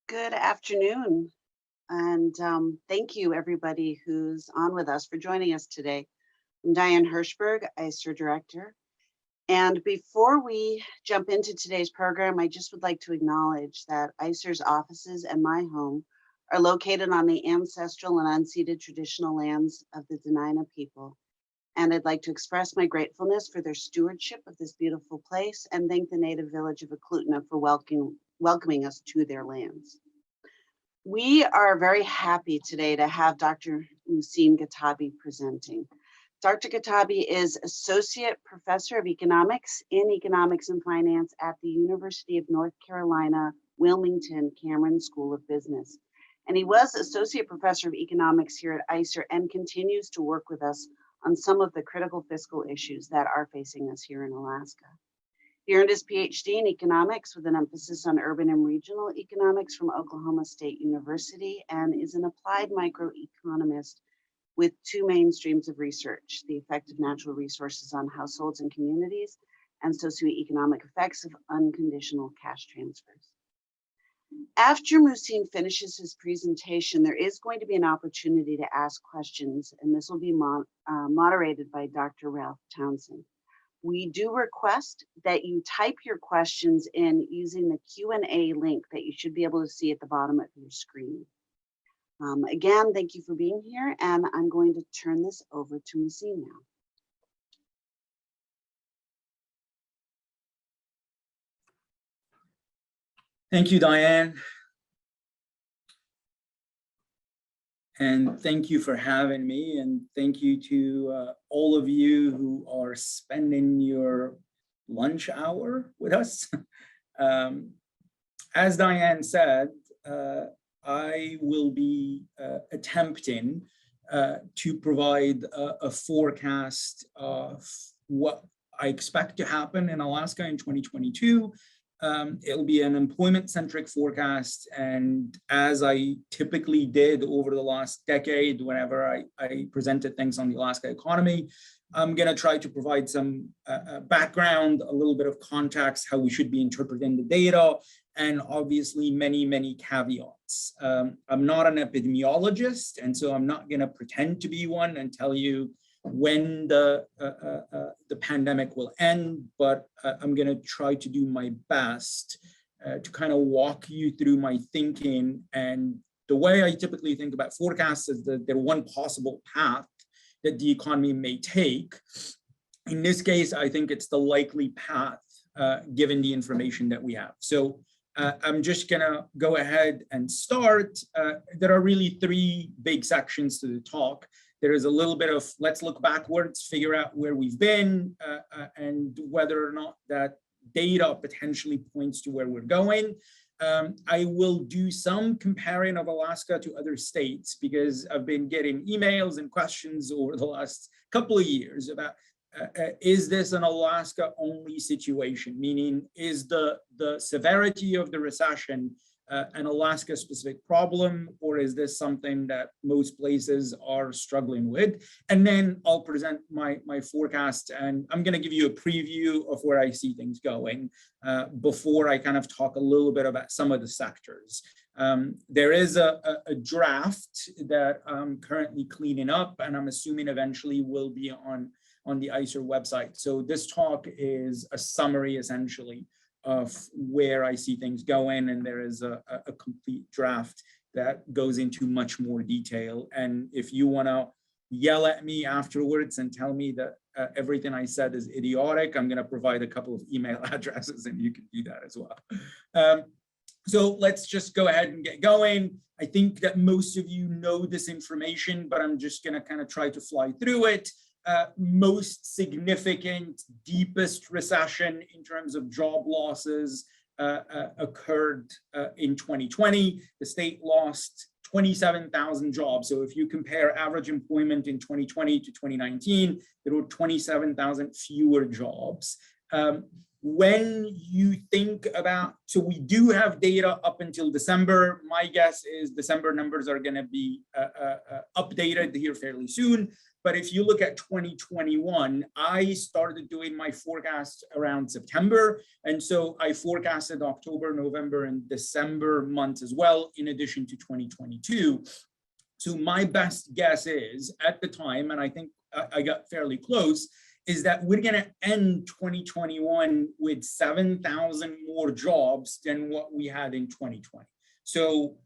Good afternoon, and thank you everybody who's on with us for joining us today. I'm Diane Hirshberg, ICER Director. And before we jump into today's program, I just would like to acknowledge that ICER's offices and my home are located on the ancestral and unceded traditional lands of the Dena'ina people. And I'd like to express my gratefulness for their stewardship of this beautiful place and thank the native village of Eklutna for welcoming us to their lands. We are very happy today to have Dr. Mouhcine Guettabi presenting. Dr. Guettabi is Associate Professor of Economics in Economics and Finance at the University of North Carolina, Wilmington Cameron School of Business. And he was Associate Professor of Economics here at ICER and continues to work with us on some of the critical fiscal issues that are facing us here in Alaska. He earned his PhD in economics with an emphasis on urban and regional economics from Oklahoma State University and is an applied microeconomist with two main streams of research: the effect of natural resources on households and communities and socioeconomic effects of unconditional cash transfers. After Mouhcine finishes his presentation, there is going to be an opportunity to ask questions, and this will be moderated by Dr. Ralph Townsend. We do request that you type your questions in using the Q&A link that you should be able to see at the bottom of your screen. Again, thank you for being here, and I'm going to turn this over to Mouhcine now. Thank you, Diane. And thank you for having me, and thank you to all of you who are spending your lunch hour with us. As Diane said, I will be attempting to provide a forecast of what I expect to happen in Alaska in 2022. It'll be an employment-centric forecast, and as I typically did over the last decade, whenever I presented things on the Alaska economy, I'm going to try to provide some background, a little bit of context, how we should be interpreting the data, and obviously many caveats. I'm not an epidemiologist, and so I'm not going to pretend to be one and tell you when the pandemic will end, but I'm going to try to do my best to kind of walk you through my thinking. And the way I typically think about forecasts is that they're one possible path that the economy may take. In this case, I think it's the likely path given the information that we have. So I'm just going to go ahead and start. There are really three big sections to the talk. There is a little bit of let's look backwards, figure out where we've been, and whether or not that data potentially points to where we're going. I will do some comparing of Alaska to other states because I've been getting emails and questions over the last couple of years about is this an Alaska only situation? Meaning, is the severity of the recession an Alaska specific problem, or is this something that most places are struggling with? And then I'll present my forecast, and I'm going to give you a preview of where I see things going before I kind of talk a little bit about some of the sectors. There is a draft that I'm currently cleaning up, and I'm assuming eventually will be on the ICER website. So this talk is a summary essentially of where I see things going, and there is a complete draft that goes into much more detail. And if you want to yell at me afterwards and tell me that everything I said is idiotic, I'm going to provide a couple of email addresses, and you can do that as well. So let's just go ahead and get going. I think that most of you know this information, but I'm just going to kind of try to fly through it. Most significant, deepest recession in terms of job losses occurred in 2020. The state lost 27,000 jobs. So if you compare average employment in 2020 to 2019, there were 27,000 fewer jobs. When you think about, so we do have data up until December. My guess is December numbers are going to be updated here fairly soon. But if you look at 2021, I started doing my forecasts around September. And so I forecasted October, November, and December months as well, in addition to 2022. So my best guess is at the time, and I think I got fairly close, is that we're going to end 2021 with 7,000 more jobs than what we had in 2020. So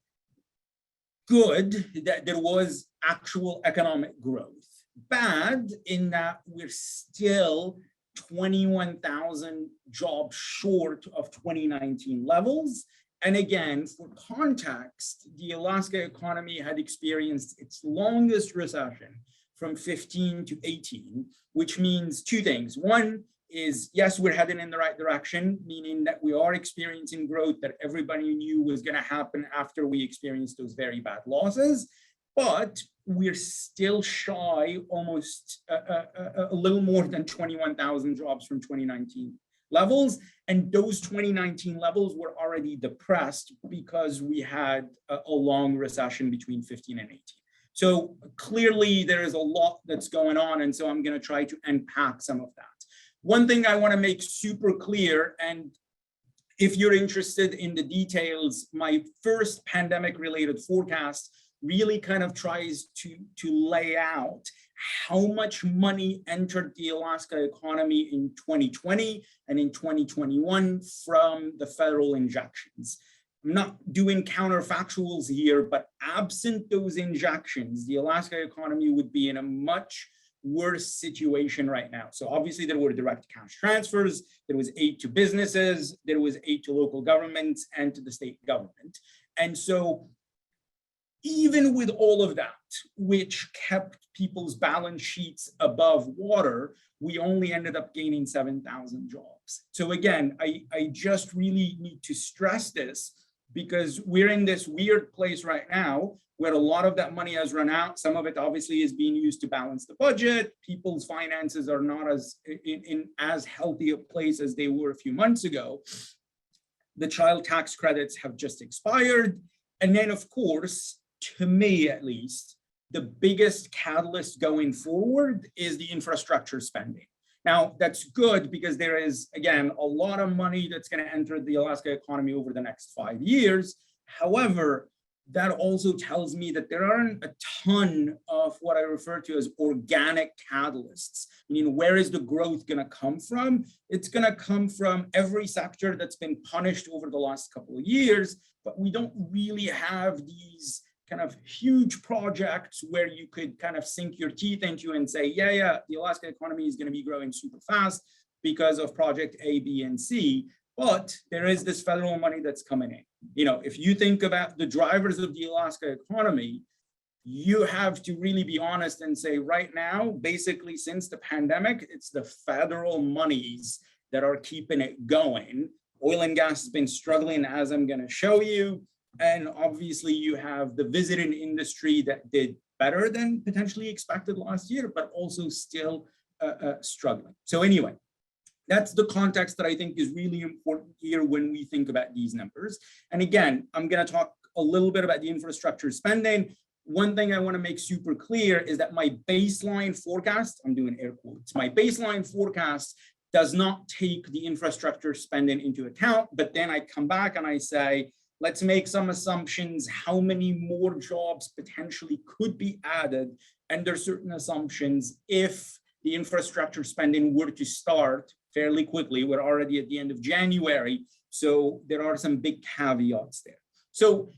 good that there was actual economic growth. Bad in that we're still 21,000 jobs short of 2019 levels. And again, for context, the Alaska economy had experienced its longest recession from 15 to 18, which means two things. One is, yes, we're heading in the right direction, meaning that we are experiencing growth that everybody knew was going to happen after we experienced those very bad losses. But we're still shy, almost a little more than 21,000 jobs from 2019 levels. And those 2019 levels were already depressed because we had a long recession between 15 and 18. So clearly there is a lot that's going on. And so I'm going to try to unpack some of that. One thing I want to make super clear, and if you're interested in the details, my first pandemic related forecast really kind of tries to lay out how much money entered the Alaska economy in 2020 and in 2021 from the federal injections. I'm not doing counterfactuals here, but absent those injections, the Alaska economy would be in a much worse situation right now. So obviously there were direct cash transfers, there was aid to businesses, there was aid to local governments and to the state government. And so even with all of that, which kept people's balance sheets above water, we only ended up gaining 7,000 jobs. So again, I just really need to stress this because we're in this weird place right now where a lot of that money has run out. Some of it obviously is being used to balance the budget. People's finances are not as in as healthy a place as they were a few months ago. The child tax credits have just expired. And then of course, to me at least, the biggest catalyst going forward is the infrastructure spending. Now, that's good because there is, again, a lot of money that's going to enter the Alaska economy over the next 5 years. However, that also tells me that there aren't a ton of what I refer to as organic catalysts. I mean, where is the growth going to come from? It's going to come from every sector that's been punished over the last couple of years, but we don't really have these kind of huge projects where you could kind of sink your teeth into and say, yeah, the Alaska economy is going to be growing super fast because of project A, B, and C. But there is this federal money that's coming in. You know, if you think about the drivers of the Alaska economy, you have to really be honest and say right now, basically since the pandemic, it's the federal monies that are keeping it going. Oil and gas has been struggling, as I'm going to show you. And obviously you have the visiting industry that did better than potentially expected last year, but also still struggling. So anyway, that's the context that I think is really important here when we think about these numbers. And again, I'm going to talk a little bit about the infrastructure spending. One thing I want to make super clear is that my baseline forecast, I'm doing air quotes, my baseline forecast does not take the infrastructure spending into account, but then I come back and I say, let's make some assumptions, how many more jobs potentially could be added under certain assumptions if the infrastructure spending were to start fairly quickly. We're already at the end of January, so there are some big caveats there. So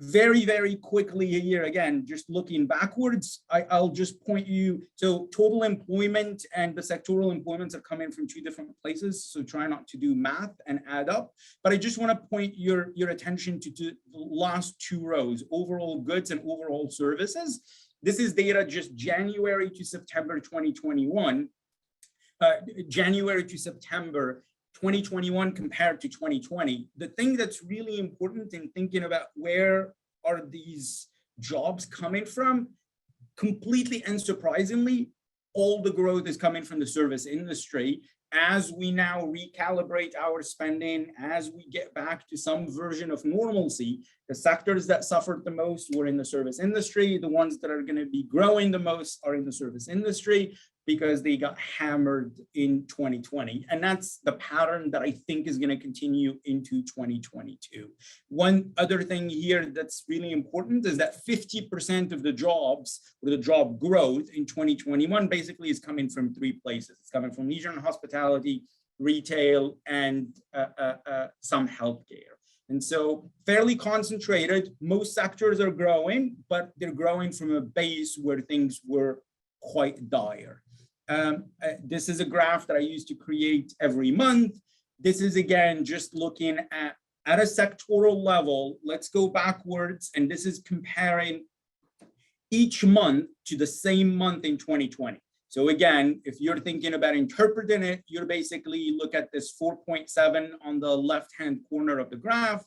very, very quickly here, again, just looking backwards, I'll just point you, so total employment and the sectoral employments are coming from two different places, so try not to do math and add up, but I just want to point your attention to the last two rows, overall goods and overall services. This is data just January to September 2021, January to September 2021 compared to 2020. The thing that's really important in thinking about where are these jobs coming from, completely unsurprisingly, all the growth is coming from the service industry. as we now recalibrate our spending, as we get back to some version of normalcy, the sectors that suffered the most were in the service industry. The ones that are going to be growing the most are in the service industry because they got hammered in 2020. And that's the pattern that I think is going to continue into 2022. One other thing here that's really important is that 50% of the jobs or the job growth in 2021 basically is coming from three places. It's coming from leisure and hospitality, retail, and some healthcare. And so fairly concentrated, most sectors are growing, but they're growing from a base where things were quite dire. This is a graph that I use to create every month. This is, again, just looking at a sectoral level. Let's go backwards, and this is comparing each month to the same month in 2020. So again, if you're thinking about interpreting it, you're basically look at this 4.7 on the left-hand corner of the graph,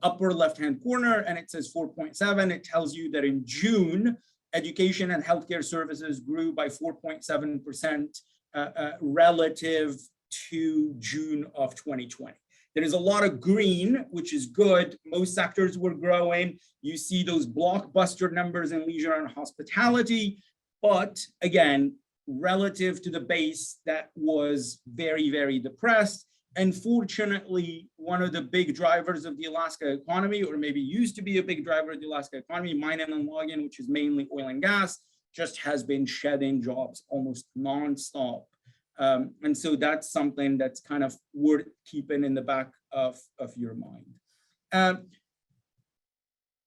upper left-hand corner, and it says 4.7. It tells you that in June, education and healthcare services grew by 4.7% relative to June of 2020. There is a lot of green, which is good. Most sectors were growing. You see those blockbuster numbers in leisure and hospitality, but again, relative to the base that was very, very depressed. And fortunately, one of the big drivers of the Alaska economy, or maybe used to be a big driver of the Alaska economy, mining and logging, which is mainly oil and gas, just has been shedding jobs almost nonstop. And so that's something that's kind of worth keeping in the back of your mind.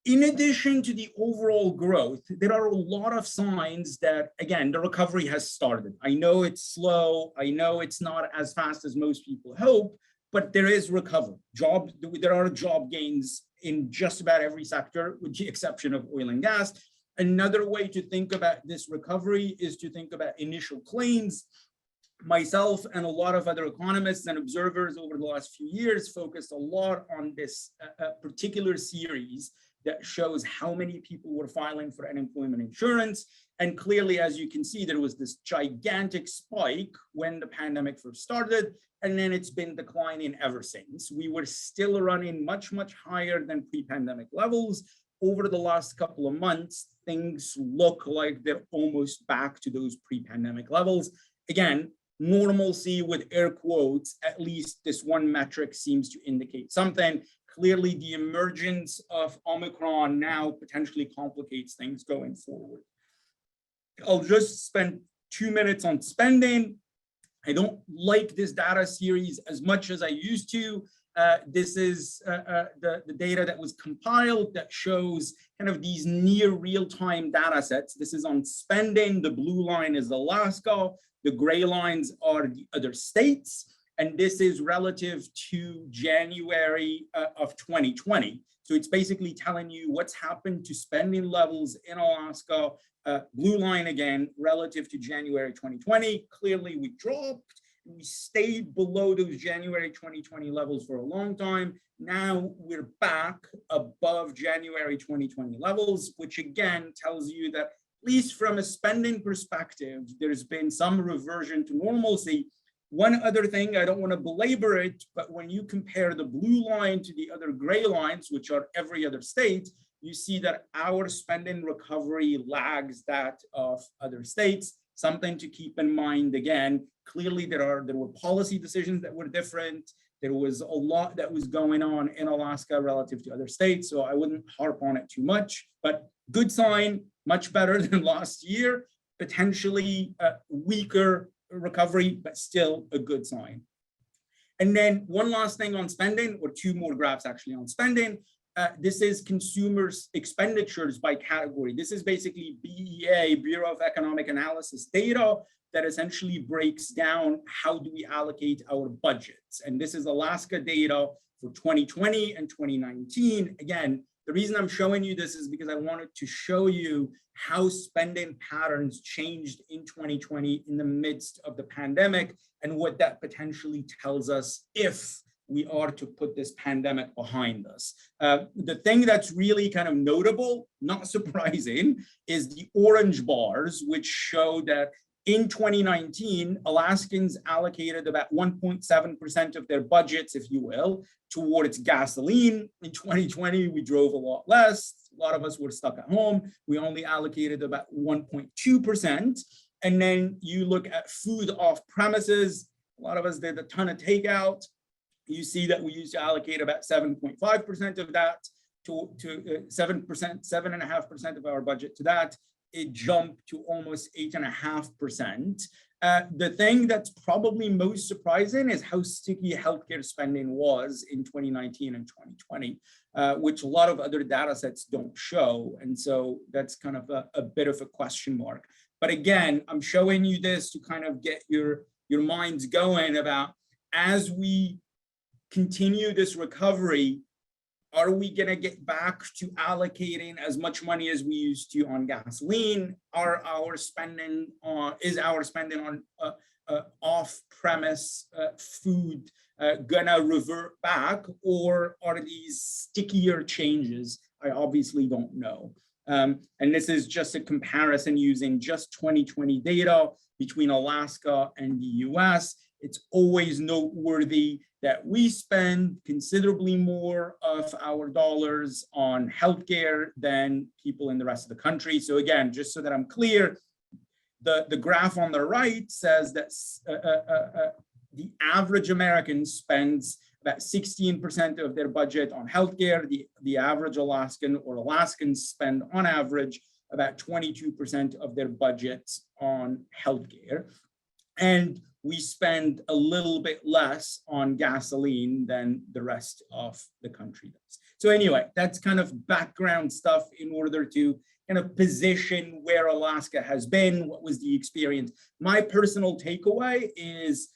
In addition to the overall growth, there are a lot of signs that, again, the recovery has started. I know it's slow. I know it's not as fast as most people hope, but there is recovery. There are job gains in just about every sector, with the exception of oil and gas. Another way to think about this recovery is to think about initial claims. Myself and a lot of other economists and observers over the last few years focused a lot on this particular series that shows how many people were filing for unemployment insurance. And clearly, as you can see, there was this gigantic spike when the pandemic first started, and then it's been declining ever since. We were still running much, much higher than pre-pandemic levels. Over the last couple of months, things look like they're almost back to those pre-pandemic levels. Again, normalcy with air quotes, at least this one metric seems to indicate something. Clearly, the emergence of Omicron now potentially complicates things going forward. I'll just spend 2 minutes on spending. I don't like this data series as much as I used to. This is the data that was compiled that shows kind of these near real-time data sets. This is on spending. The blue line is Alaska. The gray lines are the other states. And this is relative to January of 2020. So it's basically telling you what's happened to spending levels in Alaska. Blue line again, relative to January 2020. Clearly we dropped. We stayed below those January 2020 levels for a long time. Now we're back above January 2020 levels, which again tells you that, at least from a spending perspective, there's been some reversion to normalcy. One other thing, I don't want to belabor it, but when you compare the blue line to the other gray lines, which are every other state, you see that our spending recovery lags that of other states. Something to keep in mind. Again, clearly there were policy decisions that were different. There was a lot that was going on in Alaska relative to other states, so I wouldn't harp on it too much, but good sign, much better than last year, potentially weaker recovery, but still a good sign. And then one last thing on spending, or two more graphs actually on spending. This is consumers' expenditures by category. This is basically BEA, Bureau of Economic Analysis data that essentially breaks down how do we allocate our budgets. And this is Alaska data for 2020 and 2019. Again, the reason I'm showing you this is because I wanted to show you how spending patterns changed in 2020 in the midst of the pandemic and what that potentially tells us if we are to put this pandemic behind us. The thing that's really kind of notable, not surprising, is the orange bars, which show that In 2019, Alaskans allocated about 1.7% of their budgets, if you will, towards gasoline. In 2020, we drove a lot less. A lot of us were stuck at home. We only allocated about 1.2%. And then you look at food off premises. A lot of us did a ton of takeout. You see that we used to allocate about 7.5% of that to 7%, 7.5% of our budget to that. It jumped to almost 8.5%. The thing that's probably most surprising is how sticky healthcare spending was in 2019 and 2020, which a lot of other data sets don't show. And so that's kind of a bit of a question mark. But again, I'm showing you this to kind of get your minds going about, as we continue this recovery, are we going to get back to allocating as much money as we used to on gasoline? Is our spending on off-premise food gonna revert back, or are these stickier changes? I obviously don't know. And this is just a comparison using just 2020 data between Alaska and the US. It's always noteworthy that we spend considerably more of our dollars on healthcare than people in the rest of the country. So again, just so that I'm clear, the graph on the right says that the average American spends about 16% of their budget on healthcare. The average Alaskan or Alaskans spend on average about 22% of their budgets on healthcare. And we spend a little bit less on gasoline than the rest of the country does. So anyway, that's kind of background stuff in order to kind of position where Alaska has been, what was the experience. My personal takeaway is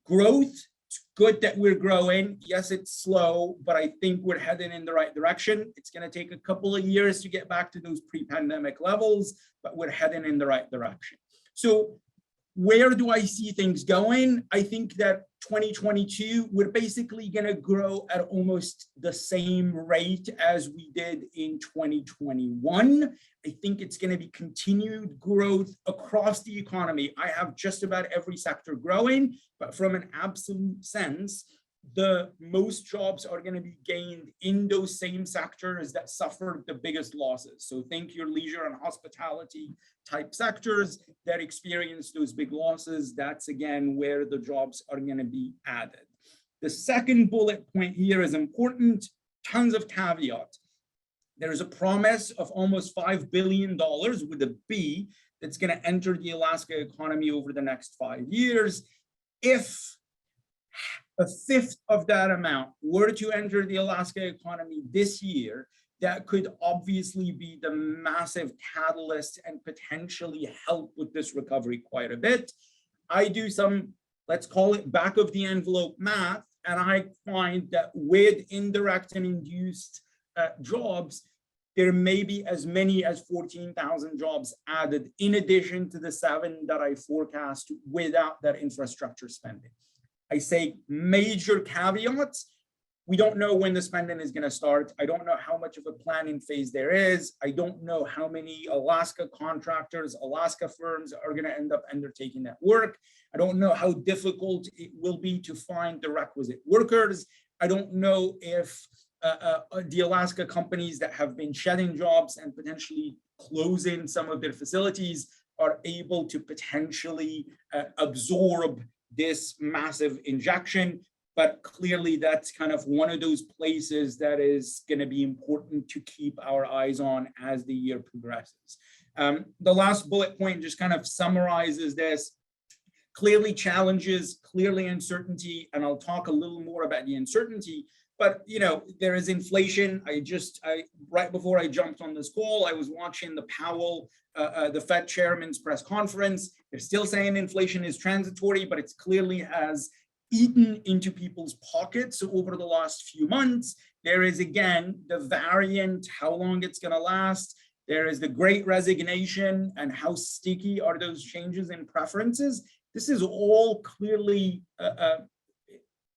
growth. It's good that we're growing. Yes, it's slow, but I think we're heading in the right direction. It's going to take a couple of years to get back to those pre-pandemic levels, but we're heading in the right direction. So where do I see things going? I think that 2022, we're basically going to grow at almost the same rate as we did in 2021. I think it's going to be continued growth across the economy. I have just about every sector growing, but from an absolute sense, the most jobs are going to be gained in those same sectors that suffered the biggest losses. So think your leisure and hospitality type sectors that experience those big losses. That's again where the jobs are going to be added. The second bullet point here is important. Tons of caveats. There's a promise of almost $5 billion with a B that's going to enter the Alaska economy over the next 5 years. If a fifth of that amount were to enter the Alaska economy this year, that could obviously be the massive catalyst and potentially help with this recovery quite a bit. I do some, let's call it back of the envelope math, and I find that with indirect and induced jobs, there may be as many as 14,000 jobs added in addition to the 7 that I forecast without that infrastructure spending. I say major caveats. We don't know when the spending is going to start. I don't know how much of a planning phase there is. I don't know how many Alaska contractors, Alaska firms are going to end up undertaking that work. I don't know how difficult it will be to find the requisite workers. I don't know if the Alaska companies that have been shedding jobs and potentially closing some of their facilities are able to potentially absorb this massive injection. But clearly that's kind of one of those places that is going to be important to keep our eyes on as the year progresses. The last bullet point just kind of summarizes this. Clearly challenges, clearly uncertainty, and I'll talk a little more about the uncertainty. But you know, there is inflation. I right before I jumped on this call, I was watching the Powell, the Fed chairman's press conference. They're still saying inflation is transitory, but it's clearly has eaten into people's pockets over the last few months. There is again the variant, how long it's going to last. There is the Great Resignation, and how sticky are those changes in preferences. This is all clearly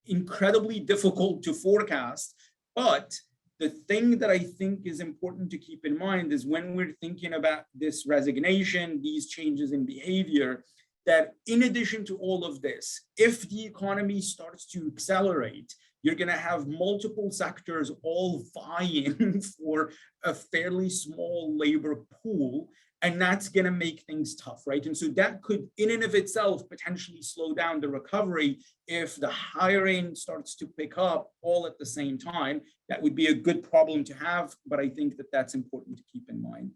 incredibly difficult to forecast. But the thing that I think is important to keep in mind is when we're thinking about this resignation, these changes in behavior, that in addition to all of this, if the economy starts to accelerate, you're going to have multiple sectors all vying for a fairly small labor pool, and that's going to make things tough, right? And so that could, in and of itself, potentially slow down the recovery if the hiring starts to pick up all at the same time. That would be a good problem to have, but I think that that's important to keep in mind.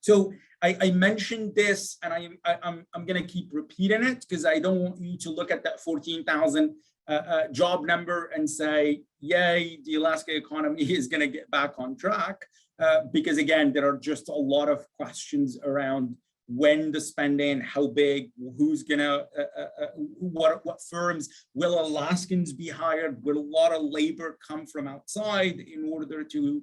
So I mentioned this, and I'm going to keep repeating it because I don't want you to look at that 14,000 job number and say, yay, the Alaska economy is going to get back on track. Because again, there are just a lot of questions around when the spending, how big, who's gonna, what firms, will Alaskans be hired? Will a lot of labor come from outside in order to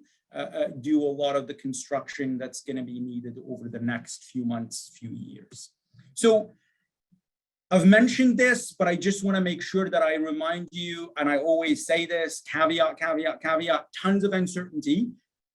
do a lot of the construction that's gonna be needed over the next few months, few years? So I've mentioned this, but I just wanna make sure that I remind you, and I always say this, caveat, caveat, caveat, tons of uncertainty.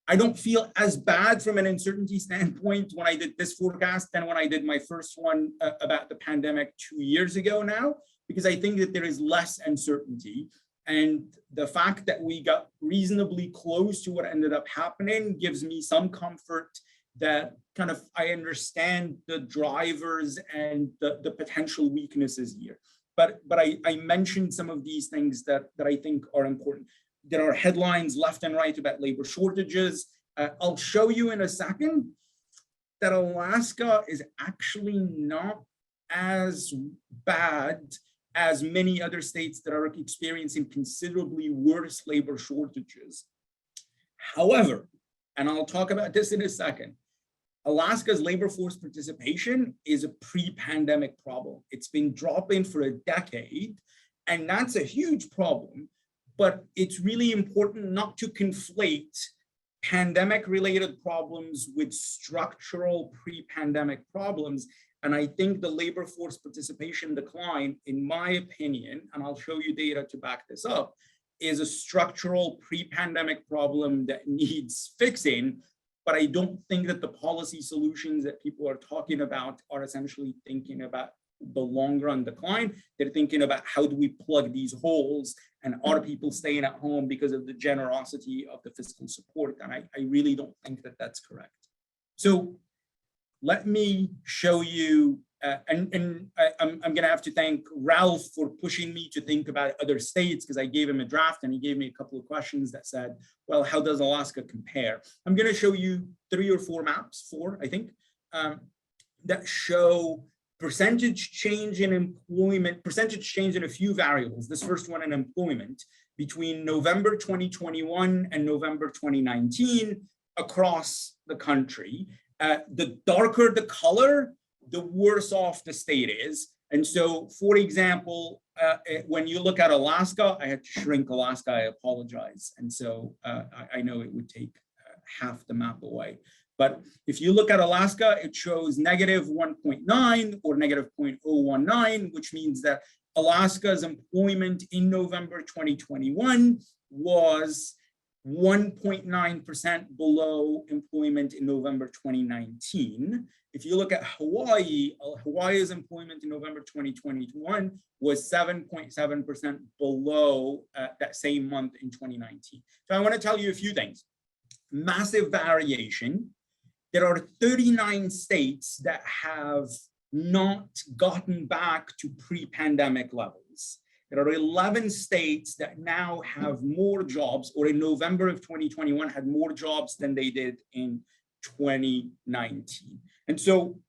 I don't feel as bad from an uncertainty standpoint when I did this forecast than when I did my first one about the pandemic 2 years ago now, because I think that there is less uncertainty. And the fact that we got reasonably close to what ended up happening gives me some comfort that kind of I understand the drivers and the potential weaknesses here. But I mentioned some of these things that I think are important. There are headlines left and right about labor shortages. I'll show you in a second that Alaska is actually not as bad as many other states that are experiencing considerably worse labor shortages. However, and I'll talk about this in a second, Alaska's labor force participation is a pre-pandemic problem. It's been dropping for a decade, and that's a huge problem. But it's really important not to conflate pandemic-related problems with structural pre-pandemic problems. And I think the labor force participation decline, in my opinion, and I'll show you data to back this up, is a structural pre-pandemic problem that needs fixing. But I don't think that the policy solutions that people are talking about are essentially thinking about the long run decline. They're thinking about how do we plug these holes, and are people staying at home because of the generosity of the fiscal support? And I really don't think that that's correct. So let me show you, I'm going to have to thank Ralph for pushing me to think about other states, because I gave him a draft and he gave me a couple of questions that said, well, how does Alaska compare? I'm going to show you 3 or 4 maps, 4, I think, that show percentage change in employment, percentage change in a few variables. This first one in employment between November 2021 and November 2019 across the country. The darker the color, the worse off the state is. And so, for example, when you look at Alaska, I had to shrink Alaska, I apologize. And so I know it would take half the map away. But if you look at Alaska, it shows negative 1.9 or negative 0.019, which means that Alaska's employment in November 2021 was 1.9% below employment in November 2019. If you look at Hawaii, Hawaii's employment in November 2021 was 7.7% below that same month in 2019. So I want to tell you a few things. Massive variation. There are 39 states that have not gotten back to pre-pandemic levels. There are 11 states that now have more jobs, or in November of 2021 had more jobs than they did in 2019. And so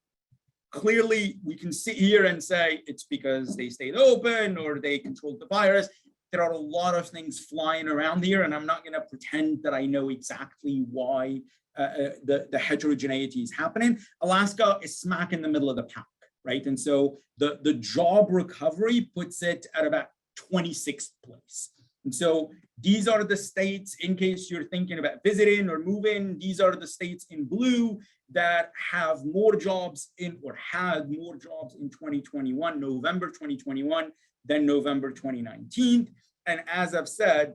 clearly we can sit here and say it's because they stayed open or they controlled the virus. There are a lot of things flying around here, and I'm not going to pretend that I know exactly why the heterogeneity is happening. Alaska is smack in the middle of the pack, right? And so the job recovery puts it at about 26th place. And so these are the states, in case you're thinking about visiting or moving, these are the states in blue that have more jobs in, or had more jobs in 2021, November 2021, than November 2019. And as I've said,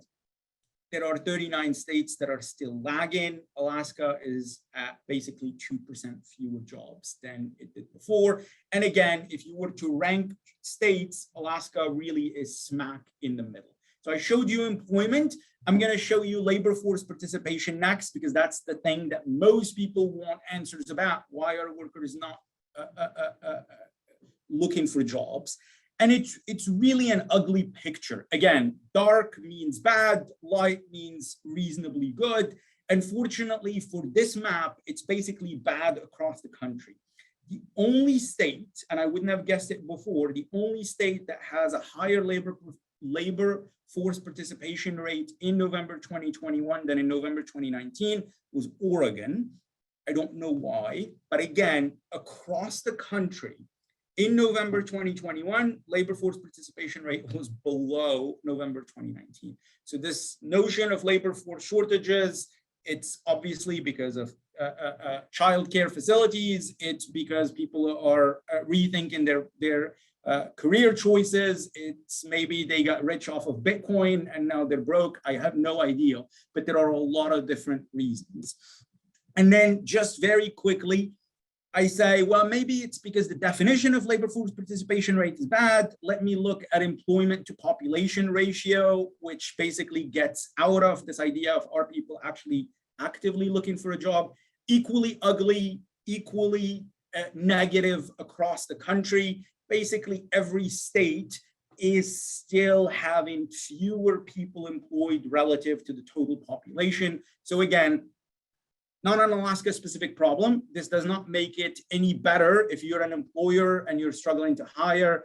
there are 39 states that are still lagging. Alaska is at basically 2% fewer jobs than it did before. And again, if you were to rank states, Alaska really is smack in the middle. So I showed you employment. I'm going to show you labor force participation next, because that's the thing that most people want answers about. Why are workers not looking for jobs? And it's really an ugly picture. Again, dark means bad, light means reasonably good. Unfortunately, for this map, it's basically bad across the country. The only state, and I wouldn't have guessed it before, the only state that has a higher labor force participation rate in November 2021 than in November 2019 was Oregon. I don't know why, but again, across the country, in November 2021, labor force participation rate was below November 2019. So this notion of labor force shortages, it's obviously because of childcare facilities. It's because people are rethinking their career choices. It's maybe they got rich off of Bitcoin and now they're broke. I have no idea, but there are a lot of different reasons. And then just very quickly, I say, well, maybe it's because the definition of labor force participation rate is bad. Let me look at employment to population ratio, which basically gets out of this idea of are people actually actively looking for a job. Equally ugly, equally negative across the country. Basically, every state is still having fewer people employed relative to the total population. So again, not an Alaska specific problem. This does not make it any better if you're an employer and you're struggling to hire.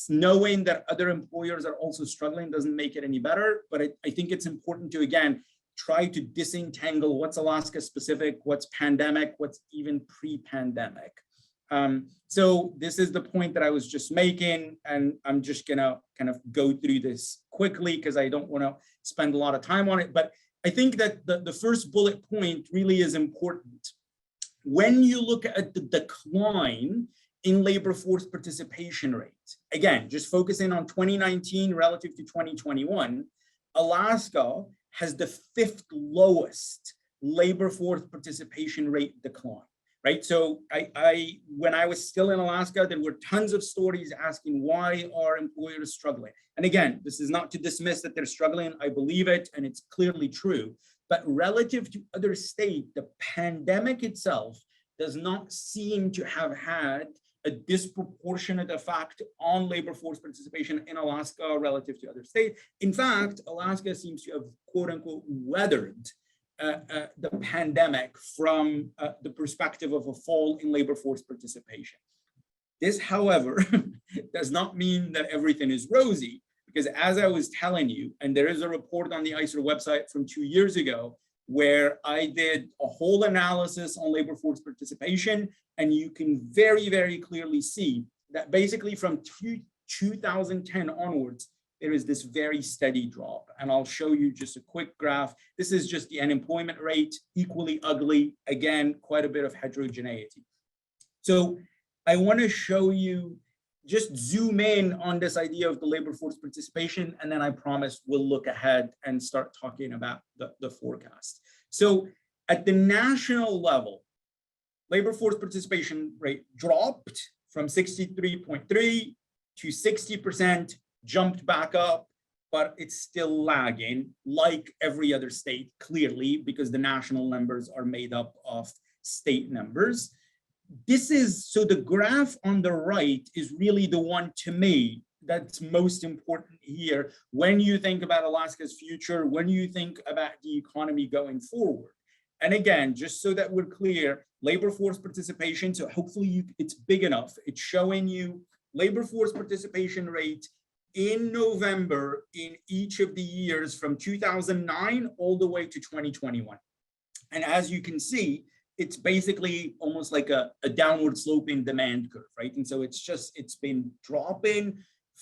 Knowing that other employers are also struggling doesn't make it any better, but I think it's important to, again, try to disentangle what's Alaska specific, what's pandemic, what's even pre-pandemic. So this is the point that I was just making, and I'm just gonna kind of go through this quickly because I don't want to spend a lot of time on it, but I think that the first bullet point really is important. When you look at the decline in labor force participation rate, again, just focusing on 2019 relative to 2021, Alaska has the 5th lowest labor force participation rate decline, right? So when I was still in Alaska, there were tons of stories asking why are employers struggling? And again, this is not to dismiss that they're struggling. I believe it, and it's clearly true. But relative to other states, the pandemic itself does not seem to have had a disproportionate effect on labor force participation in Alaska relative to other states. In fact, Alaska seems to have, quote unquote, weathered the pandemic from the perspective of a fall in labor force participation. This, however, does not mean that everything is rosy, because as I was telling you, and there is a report on the ICER website from 2 years ago, where I did a whole analysis on labor force participation, and you can very, very clearly see that basically from 2010 onwards, there is this very steady drop. And I'll show you just a quick graph. This is just the unemployment rate, equally ugly. Again, quite a bit of heterogeneity. So I want to show you, just zoom in on this idea of the labor force participation, and then I promise we'll look ahead and start talking about the forecast. So at the national level, labor force participation rate dropped from 63.3 to 60%, jumped back up, but it's still lagging like every other state, clearly, because the national numbers are made up of state numbers. This is, so the graph on the right is really the one, to me, that's most important here when you think about Alaska's future, when you think about the economy going forward. And again, just so that we're clear, labor force participation, so hopefully it's big enough, it's showing you labor force participation rate in November in each of the years from 2009 all the way to 2021. And as you can see, it's basically almost like a downward sloping demand curve, right? And so it's been dropping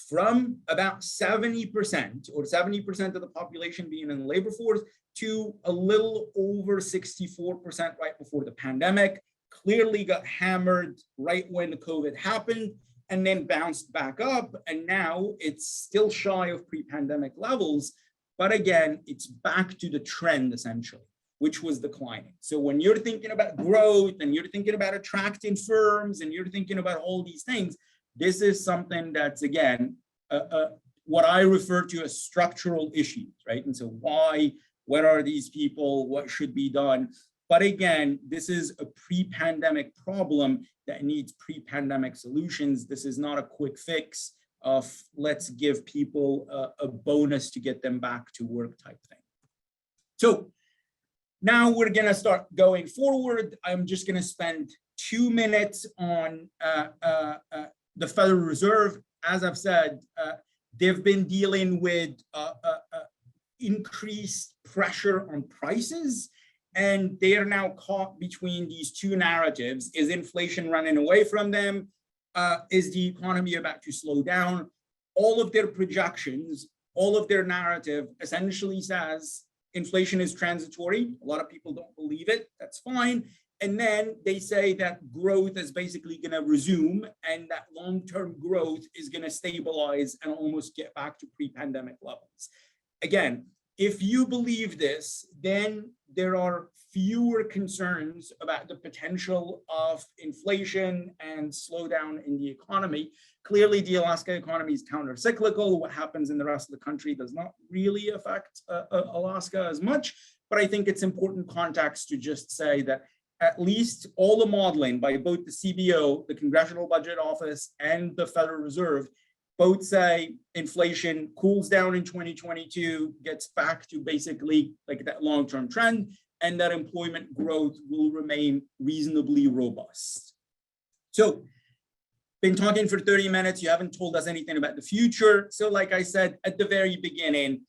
from about 70% or 70% of the population being in the labor force to a little over 64% right before the pandemic, clearly got hammered right when the COVID happened, and then bounced back up. And now it's still shy of pre-pandemic levels, But again, it's back to the trend essentially, which was declining. So when you're thinking about growth and you're thinking about attracting firms and you're thinking about all these things, this is something that's, again, what I refer to as structural issues, right? And so why, what are these people, what should be done? But again, this is a pre-pandemic problem that needs pre-pandemic solutions. This is not a quick fix of let's give people a bonus to get them back to work type thing. So now we're gonna start going forward. I'm just gonna spend 2 minutes on the Federal Reserve. As I've said, they've been dealing with increased pressure on prices, and they are now caught between these two narratives. Is inflation running away from them? Is the economy about to slow down? All of their projections, all of their narrative essentially says inflation is transitory. A lot of people don't believe it. That's fine. And then they say that growth is basically going to resume and that long-term growth is going to stabilize and almost get back to pre-pandemic levels. Again, if you believe this, then there are fewer concerns about the potential of inflation and slowdown in the economy. Clearly, the Alaska economy is counter-cyclical. What happens in the rest of the country does not really affect Alaska as much. But I think it's important context to just say that at least all the modeling by both the CBO, the Congressional Budget Office, and the Federal Reserve both say inflation cools down in 2022, gets back to basically like that long-term trend, and that employment growth will remain reasonably robust. So, been talking for 30 minutes, you haven't told us anything about the future. So like I said at the very beginning,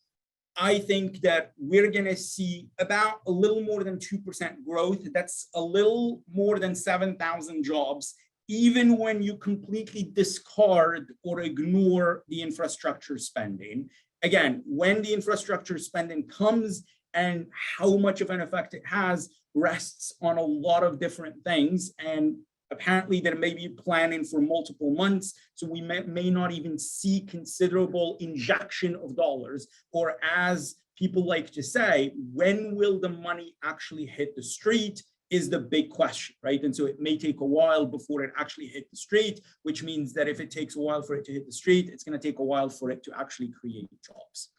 I think that we're gonna see about a little more than 2% growth. That's a little more than 7,000 jobs, even when you completely discard or ignore the infrastructure spending. Again, when the infrastructure spending comes and how much of an effect it has rests on a lot of different things. And apparently there may be planning for multiple months. So we may not even see considerable injection of dollars, or as people like to say, when will the money actually hit the street is the big question, right? And so it may take a while before it actually hit the street, which means that if it takes a while for it to hit the street, it's going to take a while for it to actually create jobs.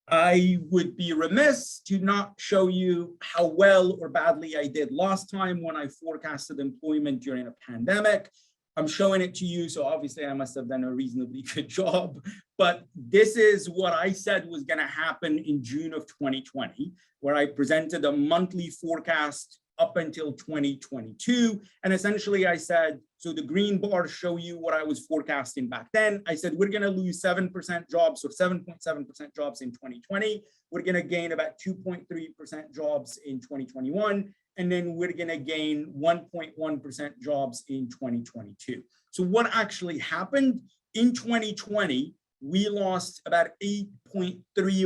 I would be remiss to not show you how well or badly I did last time when I forecasted employment during a pandemic. I'm showing it to you, so obviously I must have done a reasonably good job, but this is what I said was going to happen in June of 2020, where I presented a monthly forecast up until 2022. And essentially I said, so the green bars show you what I was forecasting back then. I said, we're going to lose 7% jobs, or 7.7% jobs in 2020. We're going to gain about 2.3% jobs in 2021. And then we're going to gain 1.1% jobs in 2022. So what actually happened in 2020, we lost about 8.3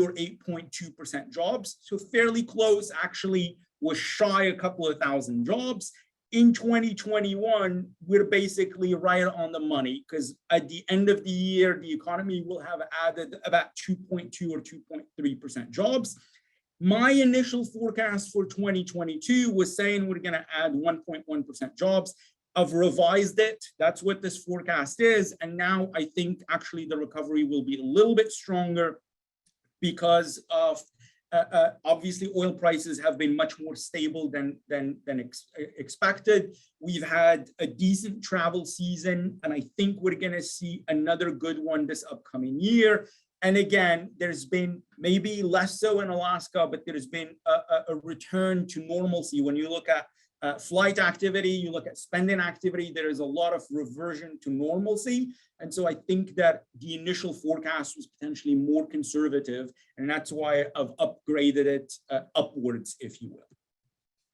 or 8.2% jobs. So fairly close, actually was shy a couple of thousand jobs. In 2021, we're basically right on the money, because at the end of the year, the economy will have added about 2.2 or 2.3% jobs. My initial forecast for 2022 was saying we're going to add 1.1% jobs. I've revised it. That's what this forecast is. And now I think actually the recovery will be a little bit stronger because of obviously oil prices have been much more stable than expected. We've had a decent travel season, and I think we're going to see another good one this upcoming year. And again, there's been maybe less so in Alaska, but there's been a return to normalcy. When you look at flight activity, you look at spending activity, there is a lot of reversion to normalcy. And so I think that the initial forecast was potentially more conservative, and that's why I've upgraded it upwards, if you will.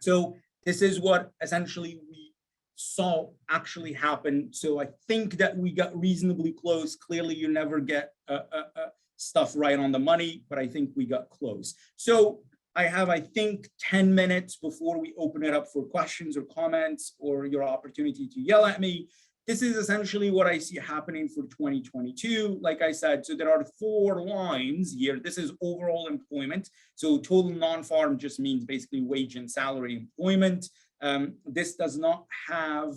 So this is what essentially we saw actually happen. So I think that we got reasonably close. Clearly, you never get stuff right on the money, but I think we got close. So I have, I think, 10 minutes before we open it up for questions or comments or your opportunity to yell at me. this is essentially what I see happening for 2022. Like I said, so there are 4 lines here. This is overall employment. So total non-farm just means basically wage and salary employment. This does not have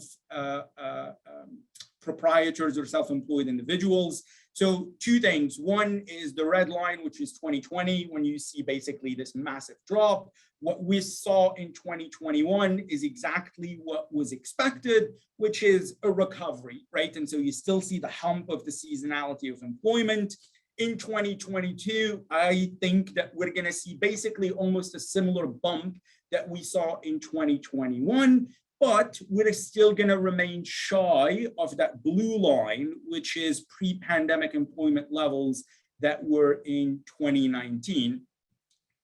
proprietors or self-employed individuals. So 2 things. One is the red line, which is 2020, when you see basically this massive drop. What we saw in 2021 is exactly what was expected, which is a recovery, right? And so you still see the hump of the seasonality of employment. In 2022, I think that we're going to see basically almost a similar bump that we saw in 2021, but we're still going to remain shy of that blue line, which is pre-pandemic employment levels that were in 2019.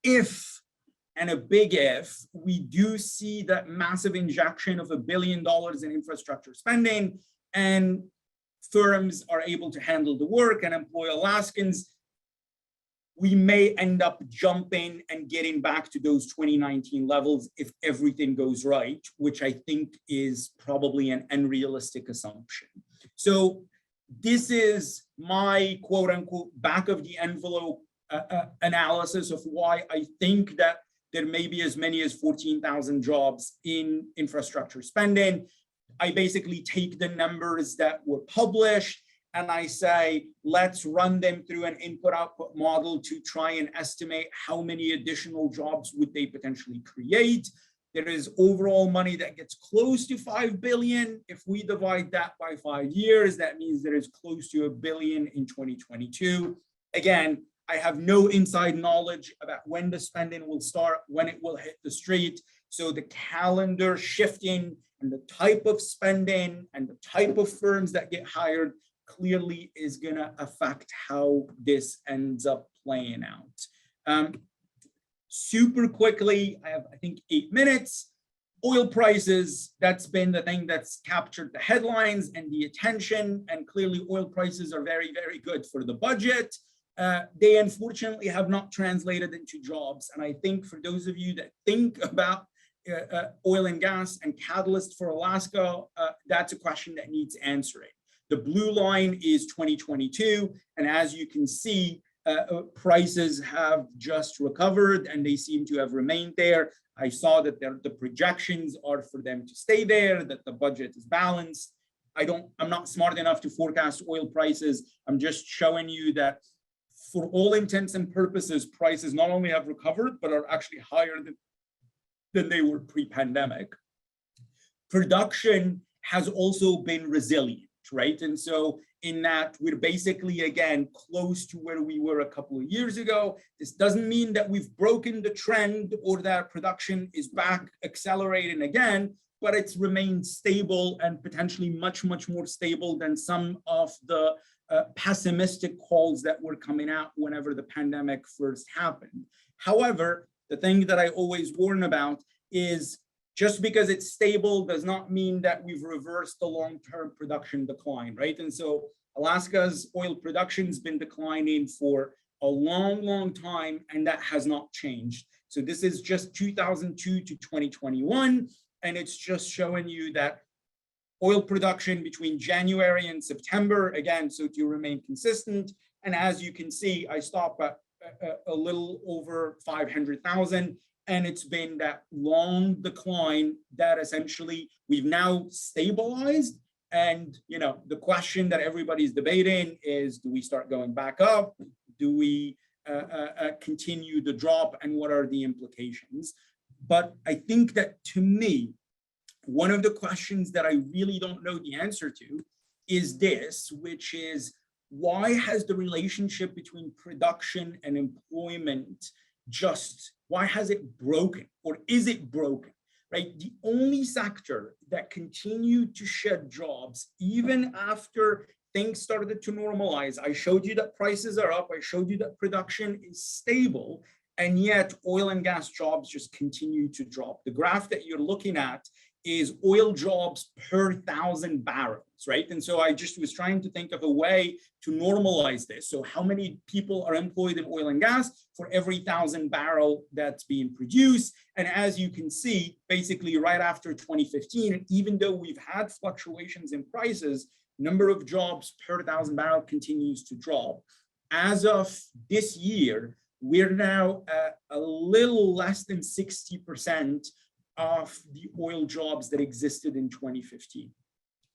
If, and a big if, we do see that massive injection of $1 billion in infrastructure spending, and firms are able to handle the work and employ Alaskans, we may end up jumping and getting back to those 2019 levels if everything goes right, which I think is probably an unrealistic assumption. So this is my quote unquote back of the envelope analysis of why I think that there may be as many as 14,000 jobs in infrastructure spending. I basically take the numbers that were published and I say, let's run them through an input-output model to try and estimate how many additional jobs would they potentially create. There is overall money that gets close to 5 billion. If we divide that by 5 years, that means there is close to $1 billion in 2022. Again, I have no inside knowledge about when the spending will start, when it will hit the street. So the calendar shifting and the type of spending and the type of firms that get hired clearly is going to affect how this ends up playing out. Super quickly, I have, I think, 8 minutes. Oil prices, that's been the thing that's captured the headlines and the attention. And clearly oil prices are very, very good for the budget. They unfortunately have not translated into jobs. And I think for those of you that think about oil and gas and catalyst for Alaska, that's a question that needs answering. The blue line is 2022. And as you can see, prices have just recovered and they seem to have remained there. I saw that the projections are for them to stay there, that the budget is balanced. I'm not smart enough to forecast oil prices. I'm just showing you that for all intents and purposes, prices not only have recovered, but are actually higher than they were pre-pandemic. Production has also been resilient, right? And so in that we're basically, again, close to where we were a couple of years ago. This doesn't mean that we've broken the trend or that production is back accelerating again, but it's remained stable and potentially much, much more stable than some of the pessimistic calls that were coming out whenever the pandemic first happened. However, the thing that I always warn about is just because it's stable does not mean that we've reversed the long-term production decline, right? And so Alaska's oil production has been declining for a long, long time, and that has not changed. So this is just 2002 to 2021, and it's just showing you that oil production between January and September, again, so to remain consistent. And as you can see, I stop at a little over 500,000. And it's been that long decline that essentially we've now stabilized. And, you know, the question that everybody's debating is, do we start going back up? Do we continue the drop? And what are the implications? But I think that to me, one of the questions that I really don't know the answer to is this, which is, why has the relationship between production and employment why has it broken, or is it broken, right? The only sector that continued to shed jobs, even after things started to normalize, I showed you that prices are up, I showed you that production is stable, and yet oil and gas jobs just continue to drop. The graph that you're looking at is oil jobs per 1,000 barrels, right? And so I just was trying to think of a way to normalize this. So how many people are employed in oil and gas for every 1,000 barrel that's being produced? And as you can see, basically right after 2015, even though we've had fluctuations in prices, number of jobs per 1,000 barrel continues to drop. As of this year, we're now at a little less than 60% of the oil jobs that existed in 2015.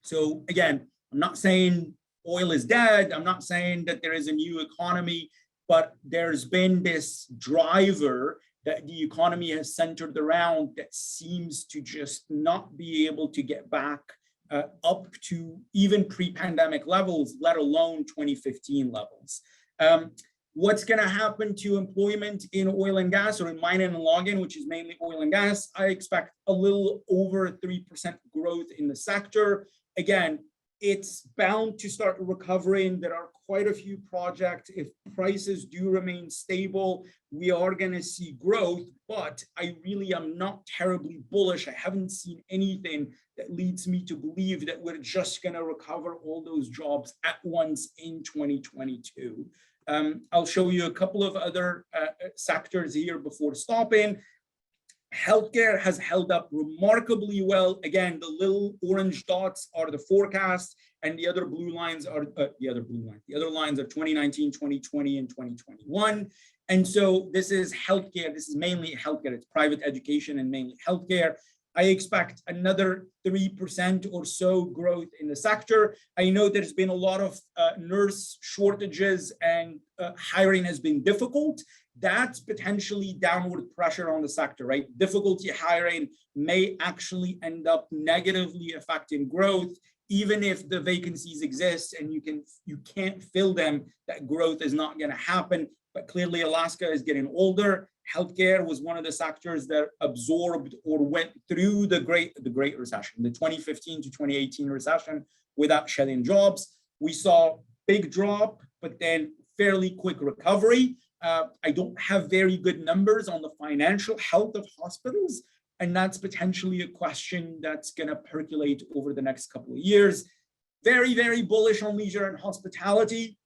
So again, I'm not saying oil is dead. I'm not saying that there is a new economy, but there's been this driver that the economy has centered around that seems to just not be able to get back up to even pre-pandemic levels, let alone 2015 levels. What's going to happen to employment in oil and gas, or in mining and logging, which is mainly oil and gas? I expect a little over 3% growth in the sector. Again, it's bound to start recovering. There are quite a few projects. If prices do remain stable, we are going to see growth, but I really am not terribly bullish. I haven't seen anything that leads me to believe that we're just going to recover all those jobs at once in 2022. I'll show you a couple of other sectors here before stopping. Healthcare has held up remarkably well. Again, the little orange dots are the forecast, and the other blue lines are the other lines are 2019, 2020, and 2021. And so this is healthcare. This is mainly healthcare. It's private education and mainly healthcare. I expect another 3% or so growth in the sector. I know there's been a lot of nurse shortages and hiring has been difficult. That's potentially downward pressure on the sector, right? Difficulty hiring may actually end up negatively affecting growth. Even if the vacancies exist and you can't fill them, that growth is not going to happen. But clearly Alaska is getting older. Healthcare was one of the sectors that absorbed or went through the Great Recession, the 2015 to 2018 recession, without shedding jobs. We saw big drop, but then fairly quick recovery. I don't have very good numbers on the financial health of hospitals, and that's potentially a question that's going to percolate over the next couple of years. Very, very bullish on leisure and hospitality.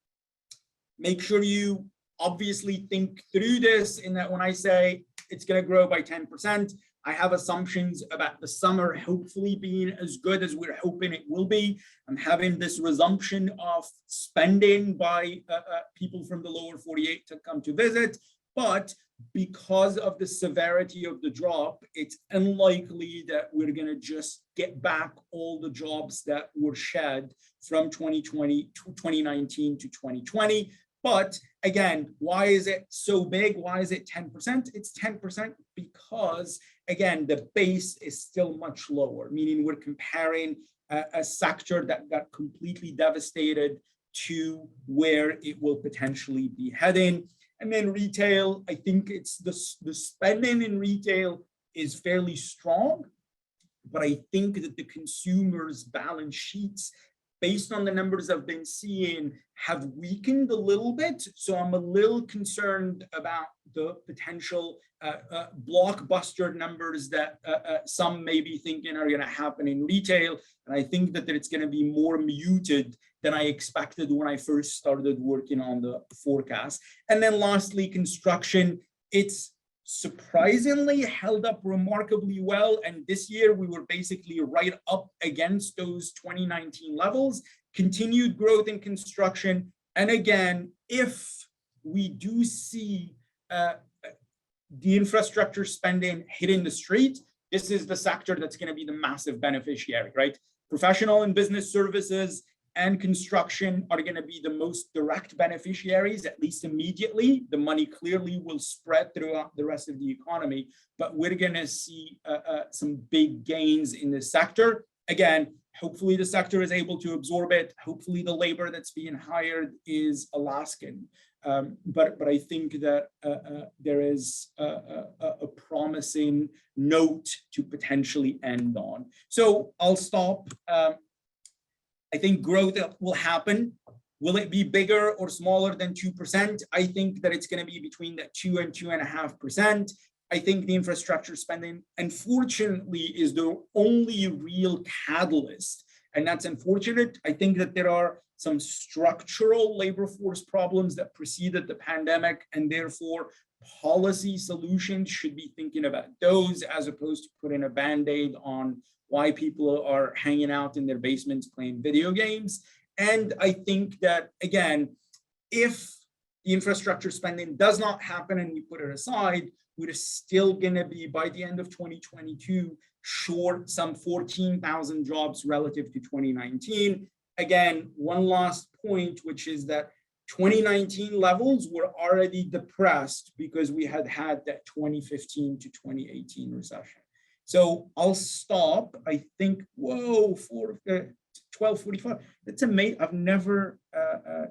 Make sure you obviously think through this, in that when I say it's going to grow by 10%, I have assumptions about the summer hopefully being as good as we're hoping it will be. I'm having this resumption of spending by people from the lower 48 to come to visit, but because of the severity of the drop, it's unlikely that we're going to just get back all the jobs that were shed from 2020 to 2019 to 2020. But again, why is it so big? Why is it 10%? It's 10% because, again, the base is still much lower, meaning we're comparing a sector that got completely devastated to where it will potentially be heading. And then retail, I think it's the spending in retail is fairly strong, but I think that the consumers' balance sheets, based on the numbers I've been seeing, have weakened a little bit. So I'm a little concerned about the potential blockbuster numbers that some may be thinking are going to happen in retail. And I think that it's going to be more muted than I expected when I first started working on the forecast. And then lastly, construction, it's surprisingly held up remarkably well. And this year we were basically right up against those 2019 levels, continued growth in construction. And again, if we do see the infrastructure spending hitting the street, this is the sector that's going to be the massive beneficiary, right? Professional and business services and construction are going to be the most direct beneficiaries, at least immediately. The money clearly will spread throughout the rest of the economy, but we're going to see some big gains in this sector. Again, hopefully the sector is able to absorb it. Hopefully the labor that's being hired is Alaskan. But I think that there is a promising note to potentially end on. So I'll stop. I think growth will happen. Will it be bigger or smaller than 2%? I think that it's going to be between that 2 and 2.5%. I think the infrastructure spending, unfortunately, is the only real catalyst. And that's unfortunate. I think that there are some structural labor force problems that preceded the pandemic, and therefore policy solutions should be thinking about those as opposed to putting a Band-Aid on why people are hanging out in their basements playing video games. And I think that, again, if the infrastructure spending does not happen and we put it aside, we're still going to be, by the end of 2022, short some 14,000 jobs relative to 2019. Again, one last point, which is that 2019 levels were already depressed because we had that 2015 to 2018 recession. So I'll stop. I think, whoa, for 12:45. That's amazing. I've never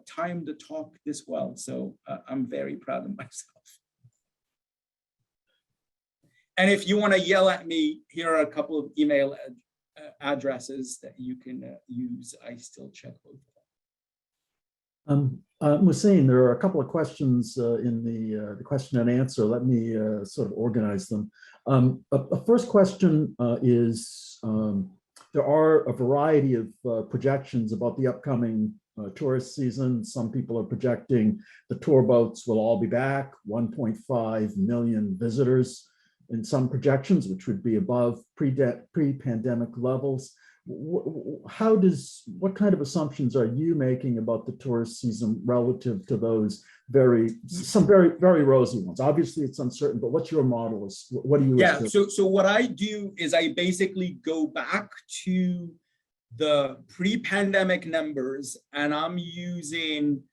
timed the talk this well, so I'm very proud of myself. And if you want to yell at me, here are a couple of email addresses that you can use. I still check both of them. Mouhcine, there are a couple of questions in the question and answer. Let me sort of organize them. A first question is, there are a variety of projections about the upcoming tourist season. Some people are projecting the tour boats will all be back, 1.5 million visitors in some projections, which would be above pre-pandemic levels. What kind of assumptions are you making about the tourist season relative to those some very rosy ones? Obviously it's uncertain, but what's your model? What do you assume? So what I do is I basically go back to the pre-pandemic numbers, and I'm using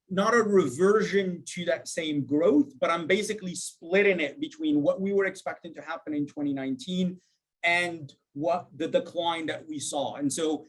not a reversion to that same growth, but I'm basically splitting it between what we were expecting to happen in 2019 and what the decline that we saw. And so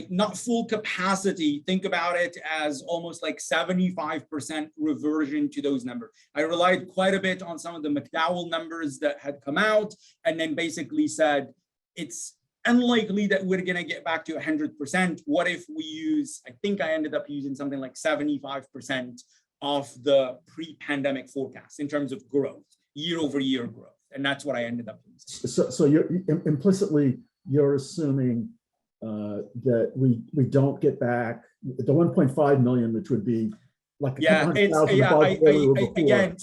not full capacity, think about it as almost like 75% reversion to those numbers. I relied quite a bit on some of the McDowell numbers that had come out, and then basically said, it's unlikely that we're going to get back to 100%. What if we use, I think I ended up using something like 75% of the pre-pandemic forecast in terms of growth, year-over-year growth. And that's what I ended up using. So you're implicitly, you're assuming that we don't get back the 1.5 million, which would be like a couple hundred thousand above again,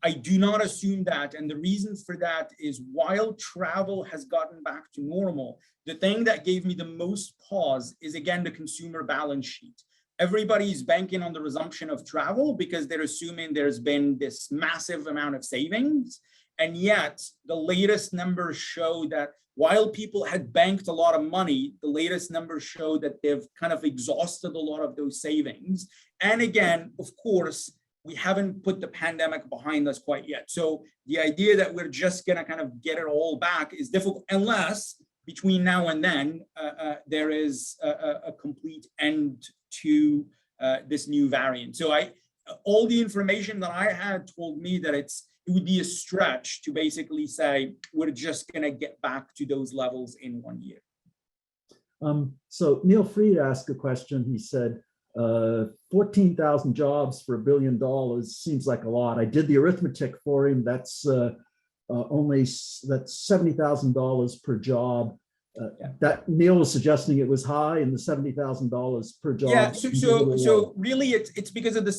I do not assume that. And the reasons for that is while travel has gotten back to normal, the thing that gave me the most pause is, again, the consumer balance sheet. Everybody's banking on the resumption of travel because they're assuming there's been this massive amount of savings. And yet the latest numbers show that while people had banked a lot of money, the latest numbers show that they've kind of exhausted a lot of those savings. And again, of course, we haven't put the pandemic behind us quite yet. So the idea that we're just gonna kind of get it all back is difficult unless between now and then there is a complete end to this new variant. So all the information that I had told me that it would be a stretch to basically say we're just gonna get back to those levels in 1 year. So Neil Fried asked a question. He said, 14,000 jobs for $1 billion seems like a lot. I did the arithmetic for him. That's $70,000 per job. That Neil was suggesting it was high, and the $70,000 per job. Yeah. So really, it's because of the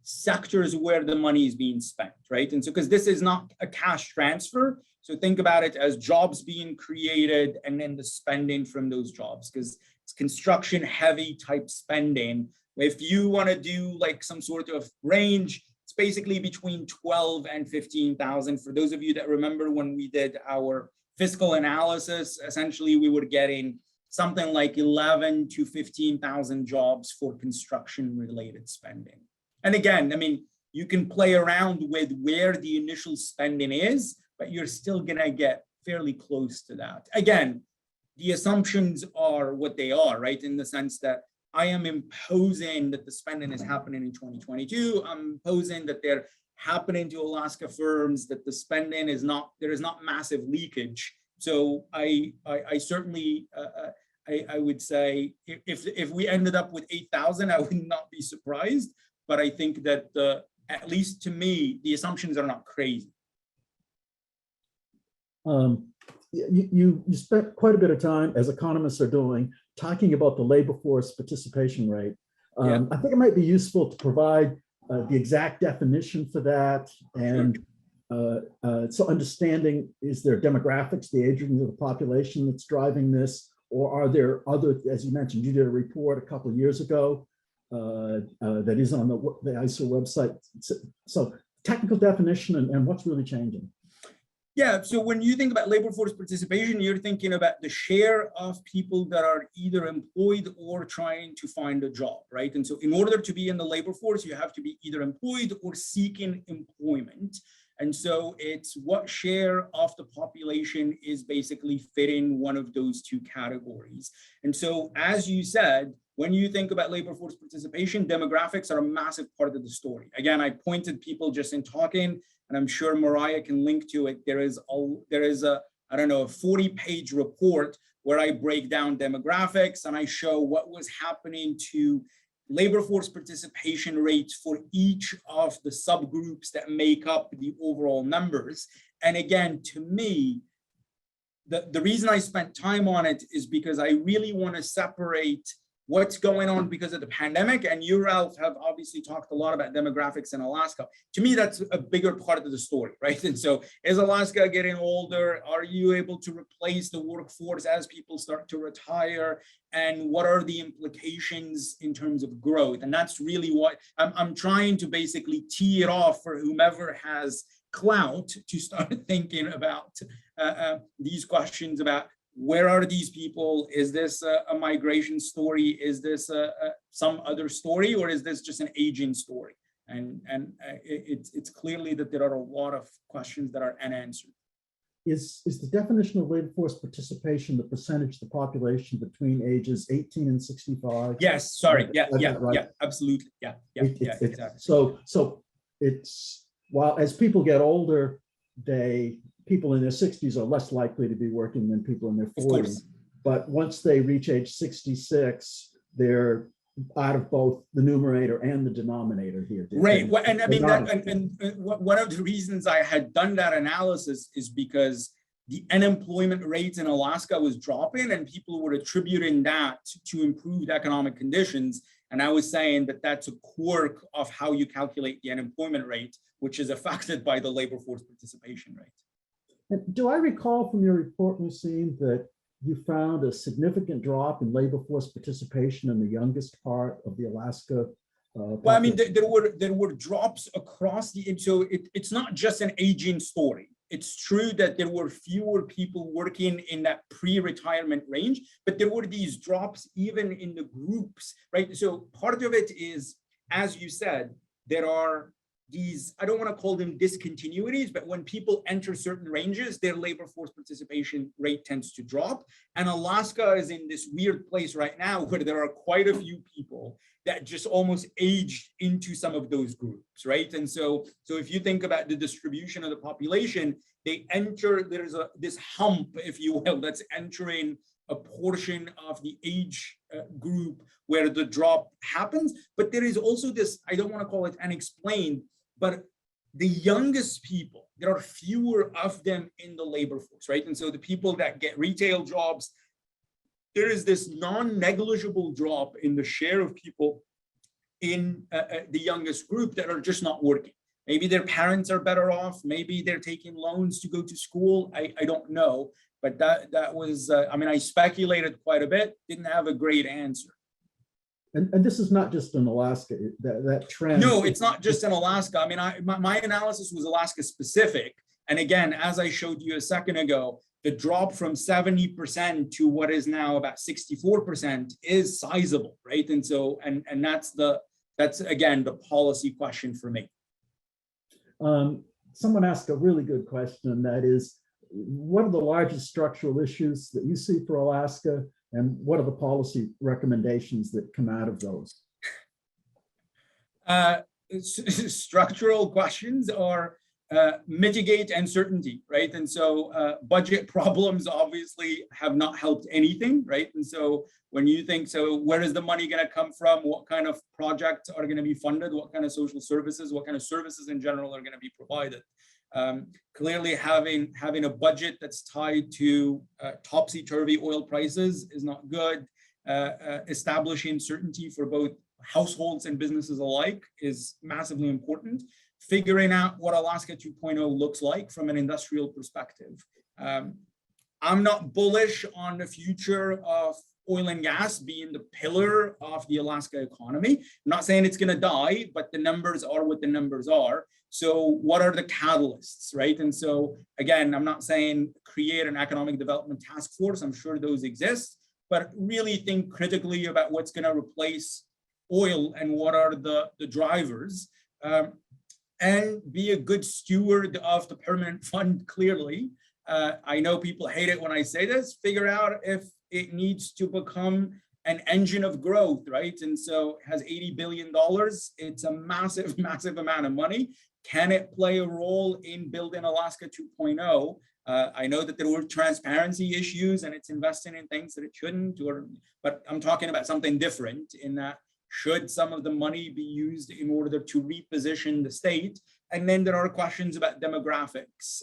sectors where the money is being spent, right? And so because this is not a cash transfer, so think about it as jobs being created and then the spending from those jobs, because it's construction heavy type spending. If you want to do like some sort of range, it's basically between 12 and 15,000. For those of you that remember when we did our fiscal analysis, essentially we were getting something like 11 to 15,000 jobs for construction related spending. And again, I mean, you can play around with where the initial spending is, but you're still gonna get fairly close to that. Again, the assumptions are what they are, right? In the sense that I am imposing that the spending is happening in 2022. I'm imposing that they're happening to Alaska firms, that the spending is not, there is not massive leakage. So I certainly, I would say if we ended up with 8,000, I would not be surprised. But I think that the at least to me, the assumptions are not crazy. You spent quite a bit of time, as economists are doing, talking about the labor force participation rate. I think it might be useful to provide the exact definition for that. And so understanding, is there demographics, the aging of the population that's driving this? Or are there other, as you mentioned, you did a report a couple of years ago that is on the ISO website. So technical definition and what's really changing. Yeah, so when you think about labor force participation, you're thinking about the share of people that are either employed or trying to find a job, right? And so in order to be in the labor force, you have to be either employed or seeking employment. And so it's what share of the population is basically fitting one of those two categories. And so, as you said, when you think about labor force participation, demographics are a massive part of the story. Again, I pointed people just in talking, and I'm sure Mariah can link to it. There is a I don't know, a 40-page report where I break down demographics and I show what was happening to labor force participation rates for each of the subgroups that make up the overall numbers. And again, to me, the reason I spent time on it is because I really want to separate what's going on because of the pandemic. And you, Ralph, have obviously talked a lot about demographics in Alaska. To me, that's a bigger part of the story, right? And so is Alaska getting older? Are you able to replace the workforce as people start to retire? And what are the implications in terms of growth? And that's really what I'm trying to basically tee it off for whomever has clout to start thinking about these questions about where are these people? Is this a migration story? Is this some other story, or is this just an aging story? And it's clearly that there are a lot of questions that are unanswered. Is the definition of labor force participation the percentage of the population between ages 18 and 65? Yes, sorry, yeah, right? yeah, absolutely, yeah, exactly. So it's, while as people get older, people in their 60s are less likely to be working than people in their 40s. But once they reach age 66, they're out of both the numerator and the denominator here. Right. Well, and I mean, one of the reasons I had done that analysis is because the unemployment rate in Alaska was dropping and people were attributing that to improved economic conditions. And I was saying that that's a quirk of how you calculate the unemployment rate, which is affected by the labor force participation rate. And do I recall from your report, Mouhcine, that you found a significant drop in labor force participation in the youngest part of the Alaska? Well, I mean, there were drops across so it's not just an aging story. It's true that there were fewer people working in that pre-retirement range, but there were these drops even in the groups, right? So part of it is, as you said, there are these, I don't want to call them discontinuities, but when people enter certain ranges, their labor force participation rate tends to drop. And Alaska is in this weird place right now where there are quite a few people that just almost aged into some of those groups, right? And so if you think about the distribution of the population, there's this hump, if you will, that's entering a portion of the age group where the drop happens. But there is also this, I don't want to call it unexplained, but the youngest people, there are fewer of them in the labor force, right? And so the people that get retail jobs, there is this non-negligible drop in the share of people in the youngest group that are just not working. Maybe their parents are better off. Maybe they're taking loans to go to school. I don't know. But that was, I mean, I speculated quite a bit, didn't have a great answer. And this is not just in Alaska, that trend. No, it's not just in Alaska. I mean, my analysis was Alaska specific. And again, as I showed you a second ago, the drop from 70% to what is now about 64% is sizable, right? And so, and that's again, the policy question for me. Someone asked a really good question, and that is, what are the largest structural issues that you see for Alaska, and what are the policy recommendations that come out of those? Structural questions are mitigate uncertainty, right? And so budget problems obviously have not helped anything, right? And so when you think, so where is the money going to come from? What kind of projects are going to be funded? What kind of social services? What kind of services in general are going to be provided? Clearly having a budget that's tied to topsy-turvy oil prices is not good. Establishing certainty for both households and businesses alike is massively important. Figuring out what Alaska 2.0 looks like from an industrial perspective. I'm not bullish on the future of oil and gas being the pillar of the Alaska economy. I'm not saying it's going to die, but the numbers are what the numbers are. So what are the catalysts, right? And so again, I'm not saying create an economic development task force. I'm sure those exist, but really think critically about what's going to replace oil and what are the drivers. And be a good steward of the permanent fund, clearly. I know people hate it when I say this, figure out if it needs to become an engine of growth, right? And so it has $80 billion. It's a massive, massive amount of money. Can it play a role in building Alaska 2.0? I know that there were transparency issues and it's investing in things that it shouldn't, but I'm talking about something different in that should some of the money be used in order to reposition the state? And then there are questions about demographics.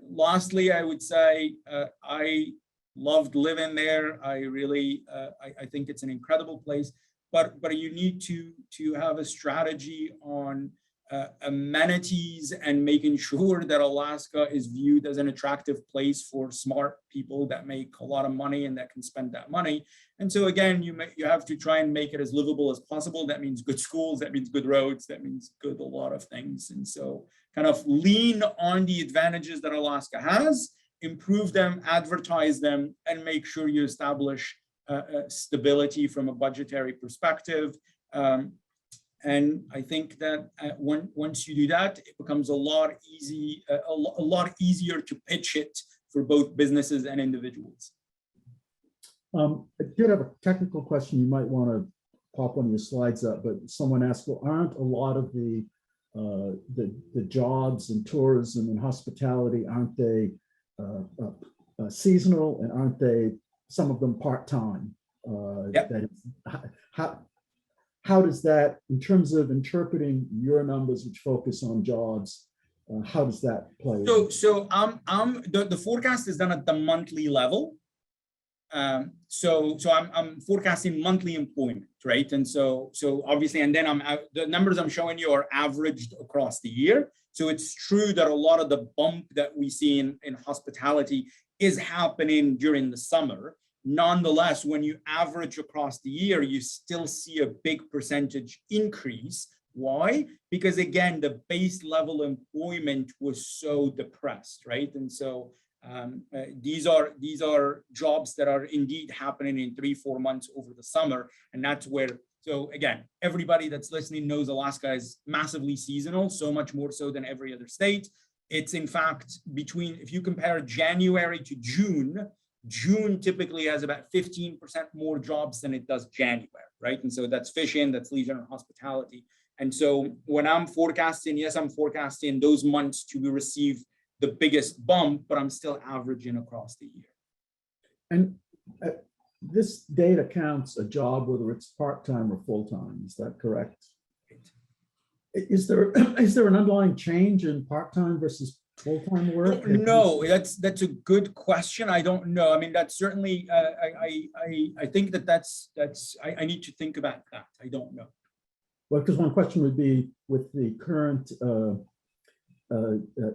Lastly, I would say I loved living there. I really, I think it's an incredible place, but you need to have a strategy on amenities and making sure that Alaska is viewed as an attractive place for smart people that make a lot of money and that can spend that money. And so again, you have to try and make it as livable as possible. That means good schools, that means good roads, that means good a lot of things. And so kind of lean on the advantages that Alaska has, improve them, advertise them, and make sure you establish stability from a budgetary perspective. And I think that once you do that, it becomes a lot easier to pitch it for both businesses and individuals. I did have a technical question. You might want to pop one of your slides up, but someone asked, well, aren't a lot of the jobs in tourism and hospitality, aren't they seasonal, and aren't they some of them part-time? Yep. How does that, in terms of interpreting your numbers, which focus on jobs, how does that play? So the forecast is done at the monthly level. So I'm forecasting monthly employment, right? And so obviously, and then the numbers I'm showing you are averaged across the year. So it's true that a lot of the bump that we see in hospitality is happening during the summer. Nonetheless, when you average across the year, you still see a big percentage increase. Why? Because again, the base level employment was so depressed, right? And so these are jobs that are indeed happening in 3-4 months over the summer. And that's where, so again, everybody that's listening knows Alaska is massively seasonal, so much more so than every other state. It's in fact if you compare January to June typically has about 15% more jobs than it does January, right? And so that's fishing, that's leisure and hospitality. And so when I'm forecasting, yes, I'm forecasting those months to receive the biggest bump, but I'm still averaging across the year. And this data counts a job, whether it's part-time or full-time, is that correct? Right. Is there an underlying change in part-time versus full-time work? No, that's a good question. I don't know. I mean, that's certainly, I think I need to think about that. I don't know. Well, because one question would be, with the current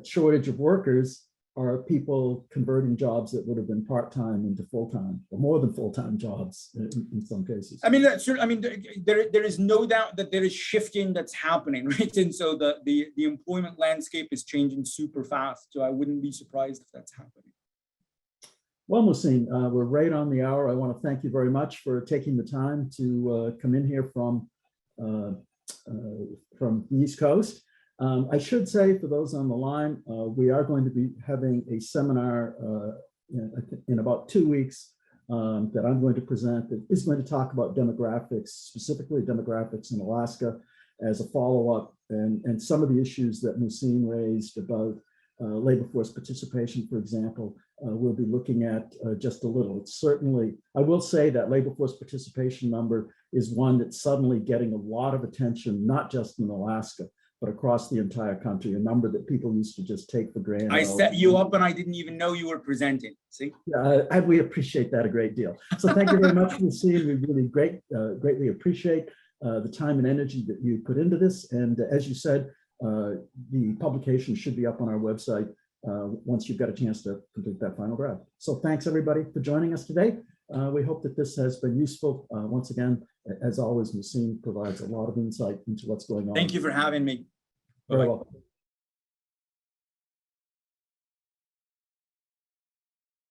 shortage of workers, are people converting jobs that would have been part-time into full-time, or more than full-time jobs in some cases? I mean, there is no doubt that there is shifting that's happening, right? And so the employment landscape is changing super fast. So I wouldn't be surprised if that's happening. Well, Mouhcine, we're right on the hour. I want to thank you very much for taking the time to come in here from the East Coast. I should say, for those on the line, we are going to be having a seminar in about 2 weeks that I'm going to present, that is going to talk about demographics, specifically demographics in Alaska. as a follow-up, and some of the issues that Mouhcine raised about labor force participation, for example, we'll be looking at just a little. It's certainly, I will say that labor force participation number is one that's suddenly getting a lot of attention, not just in Alaska, but across the entire country, a number that people used to just take for granted. I set you up and I didn't even know you were presenting. See? And we appreciate that a great deal. So thank you very much, Mouhcine. We really greatly appreciate the time and energy that you put into this. And as you said, the publication should be up on our website once you've got a chance to complete that final draft. So thanks everybody for joining us today. We hope that this has been useful. Once again, as always, Mouhcine provides a lot of insight into what's going on. Thank you for having me. Very well.